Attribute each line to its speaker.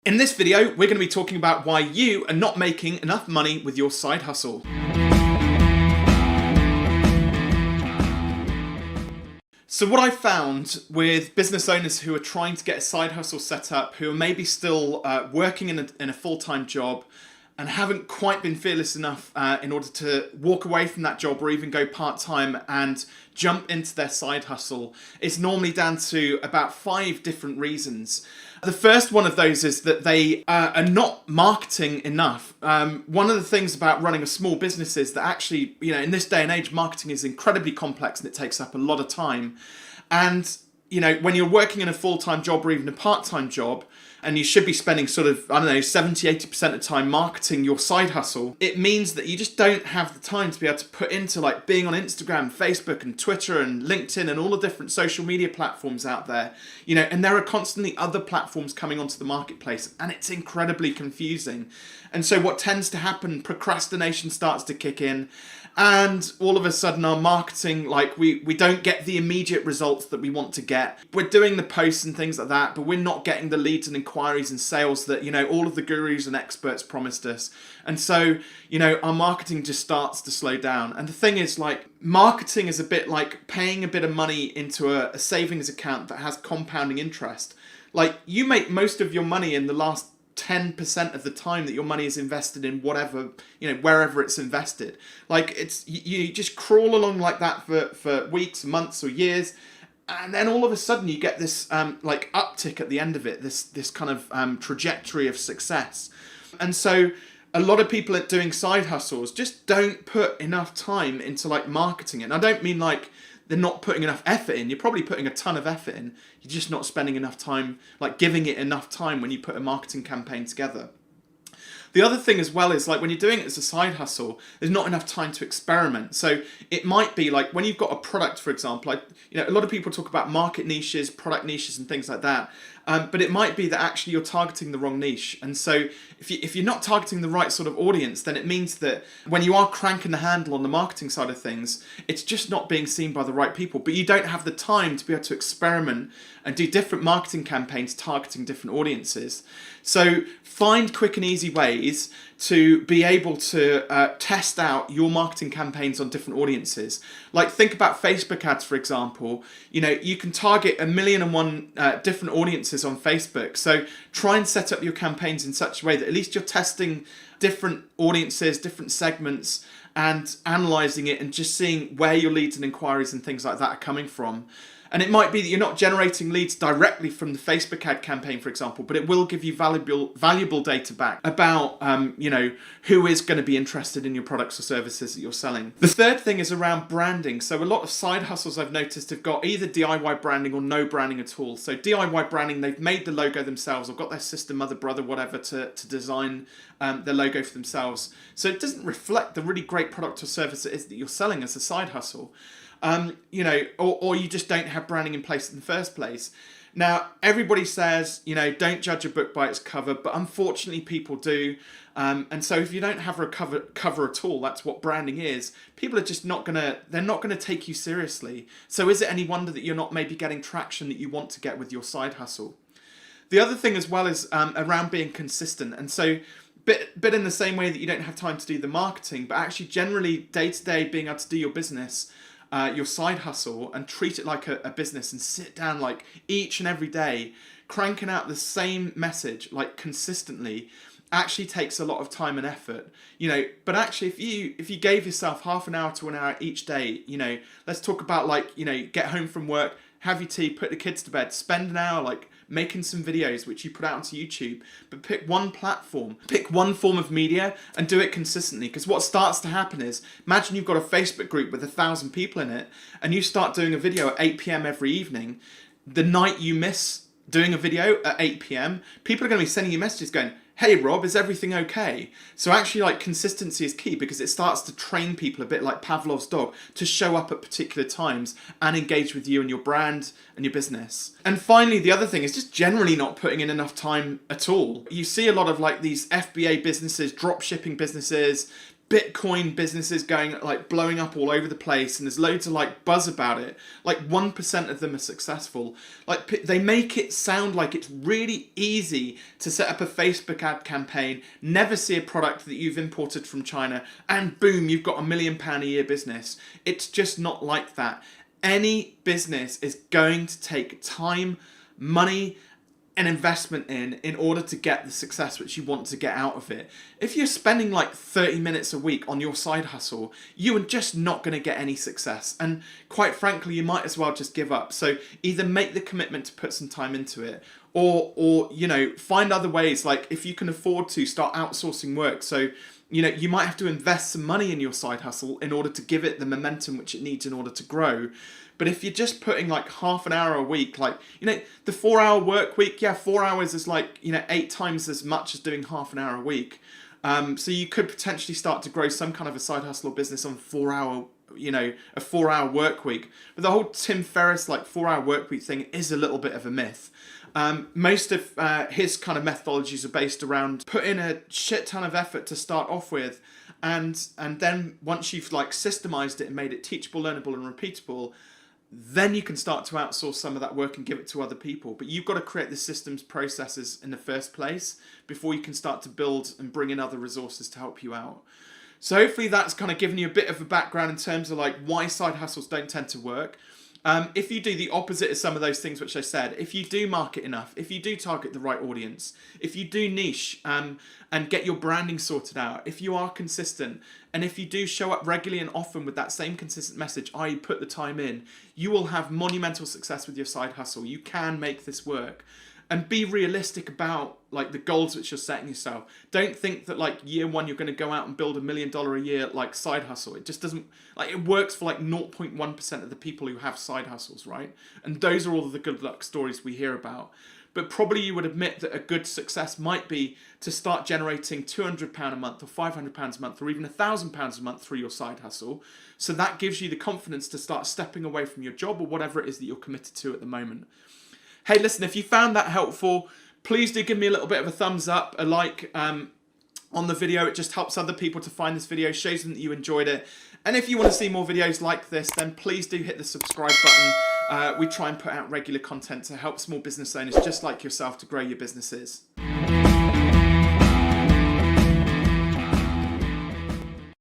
Speaker 1: In this video, we're going to be talking about why you are not making enough money with your side hustle. So what I found with business owners who are trying to get a side hustle set up, who are maybe still working in a full-time job and haven't quite been fearless enough in order to walk away from that job or even go part-time and jump into their side hustle, is normally down to about 5 different reasons. The first one of those is that they are not marketing enough. One of the things about running a small business is that actually, in this day and age, marketing is incredibly complex and it takes up a lot of time. And, when you're working in a full-time job or even a part-time job, and you should be spending sort of, 70, 80% of time marketing your side hustle, it means that you just don't have the time to be able to put into like being on Instagram, Facebook and Twitter and LinkedIn and all the different social media platforms out there, and there are constantly other platforms coming onto the marketplace and it's incredibly confusing. And so what tends to happen, procrastination starts to kick in, and all of a sudden our marketing, we don't get the immediate results that we want to get. We're doing the posts and things like that, but we're not getting the leads and inquiries and sales that, all of the gurus and experts promised us. And so, our marketing just starts to slow down. And the thing is, marketing is a bit like paying a bit of money into a savings account that has compounding interest. You make most of your money in the last 10% of the time that your money is invested in whatever, wherever it's invested. You just crawl along like that for weeks, months or years. And then all of a sudden you get this uptick at the end of it, this kind of trajectory of success. And so a lot of people at doing side hustles just don't put enough time into marketing it. And I don't mean they're not putting enough effort in. You're probably putting a ton of effort in. You're just not spending enough time, giving it enough time when you put a marketing campaign together. The other thing as well is when you're doing it as a side hustle, there's not enough time to experiment. So it might be when you've got a product, for example, a lot of people talk about market niches, product niches and things like that. But it might be that actually you're targeting the wrong niche. And so if you're not targeting the right sort of audience, then it means that when you are cranking the handle on the marketing side of things, it's just not being seen by the right people. But you don't have the time to be able to experiment and do different marketing campaigns targeting different audiences. So find quick and easy ways to be able to test out your marketing campaigns on different audiences. Think about Facebook ads, for example. You can target 1,000,001 different audiences on Facebook. So try and set up your campaigns in such a way that at least you're testing different audiences, different segments, and analysing it and just seeing where your leads and inquiries and things like that are coming from. And it might be that you're not generating leads directly from the Facebook ad campaign, for example, but it will give you valuable data back about, who is going to be interested in your products or services that you're selling. The third thing is around branding. So a lot of side hustles I've noticed have got either DIY branding or no branding at all. So DIY branding, they've made the logo themselves or got their sister, mother, brother, whatever to design their logo for themselves. So it doesn't reflect the really great product or service it is that you're selling as a side hustle. Or you just don't have branding in place in the first place. Now, everybody says, don't judge a book by its cover, but unfortunately people do. And so if you don't have a cover at all, that's what branding is, people are just not gonna take you seriously. So is it any wonder that you're not maybe getting traction that you want to get with your side hustle? The other thing as well is around being consistent. And so bit in the same way that you don't have time to do the marketing, but actually generally day to day being able to do your business, your side hustle, and treat it like a business and sit down each and every day cranking out the same message consistently actually takes a lot of time and effort. But actually if you gave yourself half an hour to an hour each day, let's talk about get home from work, have your tea, put the kids to bed, spend an hour making some videos which you put out onto YouTube, but pick one platform, pick one form of media and do it consistently. Because what starts to happen is, imagine you've got a Facebook group with 1,000 people in it and you start doing a video at 8 p.m. every evening. The night you miss doing a video at 8 p.m, people are going to be sending you messages going, hey Rob, is everything okay? So actually consistency is key, because it starts to train people a bit like Pavlov's dog to show up at particular times and engage with you and your brand and your business. And finally, the other thing is just generally not putting in enough time at all. You see a lot of these FBA businesses, drop shipping businesses, Bitcoin businesses going like blowing up all over the place, and there's loads of like buzz about it. Like 1% of them are successful. Like they make it sound like it's really easy to set up a Facebook ad campaign, never see a product that you've imported from China, and boom, you've got £1 million a year business. It's just not like that. Any business is going to take time, money, and investment in order to get the success which you want to get out of it. If you're spending like 30 minutes a week on your side hustle, you are just not going to get any success. And quite frankly, you might as well just give up. So either make the commitment to put some time into it, or you know, find other ways. Like if you can afford to, start outsourcing work. So you know, you might have to invest some money in your side hustle in order to give it the momentum which it needs in order to grow. But if you're just putting like half an hour a week, like, you know, the 4-hour work week, yeah, 4 hours is like, you know, 8 times as much as doing half an hour a week. So you could potentially start to grow some kind of a side hustle or business on 4-hour, you know, a 4-hour work week. But the whole Tim Ferriss like 4-hour work week thing is a little bit of a myth. Most of his kind of methodologies are based around put in a shit ton of effort to start off with, and then once you've like systemized it and made it teachable, learnable, and repeatable, then you can start to outsource some of that work and give it to other people. But you've got to create the systems, processes in the first place before you can start to build and bring in other resources to help you out. So hopefully that's kind of given you a bit of a background in terms of like why side hustles don't tend to work. If you do the opposite of some of those things which I said, if you do market enough, if you do target the right audience, if you do niche and get your branding sorted out, if you are consistent, and if you do show up regularly and often with that same consistent message, i.e. put the time in, you will have monumental success with your side hustle. You can make this work. And be realistic about like the goals which you're setting yourself. Don't think that like year one you're going to go out and build $1 million a year like side hustle. It just doesn't, like, it works for like 0.1% of the people who have side hustles, right? And those are all the good luck stories we hear about. But probably you would admit that a good success might be to start generating £200 a month or £500 a month or even £1,000 a month through your side hustle. So that gives you the confidence to start stepping away from your job or whatever it is that you're committed to at the moment. Hey, listen, if you found that helpful, please do give me a little bit of a thumbs up, a like on the video. It just helps other people to find this video, shows them that you enjoyed it. And if you want to see more videos like this, then please do hit the subscribe button. We try and put out regular content to help small business owners just like yourself to grow your businesses.